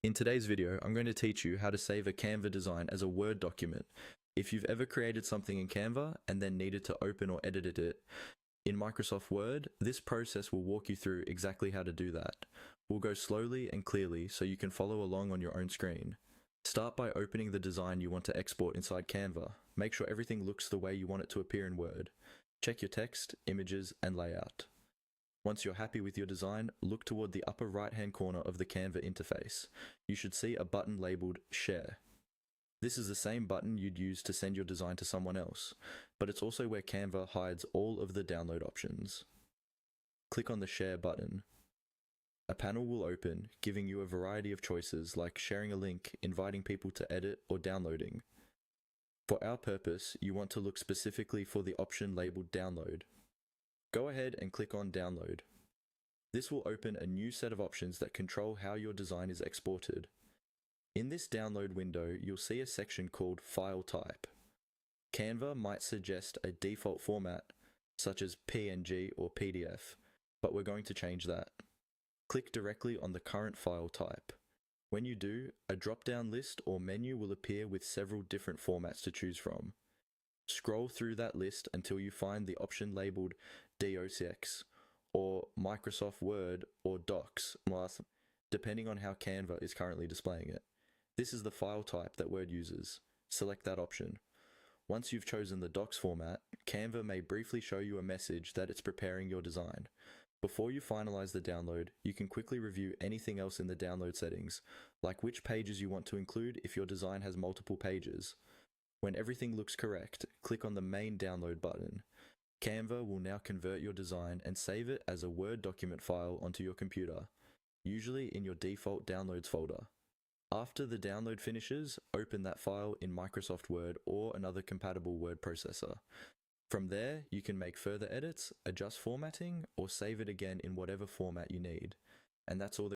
In today's video, I'm going to teach you how to save a Canva design as a Word document. If you've ever created something in Canva and then needed to open or edit it in Microsoft Word, this process will walk you through exactly how to do that. We'll go slowly and clearly so you can follow along on your own screen. Start by opening the design you want to export inside Canva. Make sure everything looks the way you want it to appear in Word. Check your text, images, and layout. Once you're happy with your design, look toward the upper right-hand corner of the Canva interface. You should see a button labeled Share. This is the same button you'd use to send your design to someone else, but it's also where Canva hides all of the download options. Click on the Share button. A panel will open, giving you a variety of choices like sharing a link, inviting people to edit, or downloading. For our purpose, you want to look specifically for the option labeled Download. Go ahead and click on Download. This will open a new set of options that control how your design is exported. In this download window, you'll see a section called File Type. Canva might suggest a default format, such as PNG or PDF, but we're going to change that. Click directly on the current file type. When you do, a drop-down list or menu will appear with several different formats to choose from. Scroll through that list until you find the option labeled DOCX, or Microsoft Word, or Docs, depending on how Canva is currently displaying it. This is the file type that Word uses. Select that option. Once you've chosen the Docs format, Canva may briefly show you a message that it's preparing your design. Before you finalize the download, you can quickly review anything else in the download settings, like which pages you want to include if your design has multiple pages. When everything looks correct, click on the main download button. Canva will now convert your design and save it as a Word document file onto your computer, usually in your default downloads folder. After the download finishes, open that file in Microsoft Word or another compatible word processor. From there, you can make further edits, adjust formatting, or save it again in whatever format you need. And that's all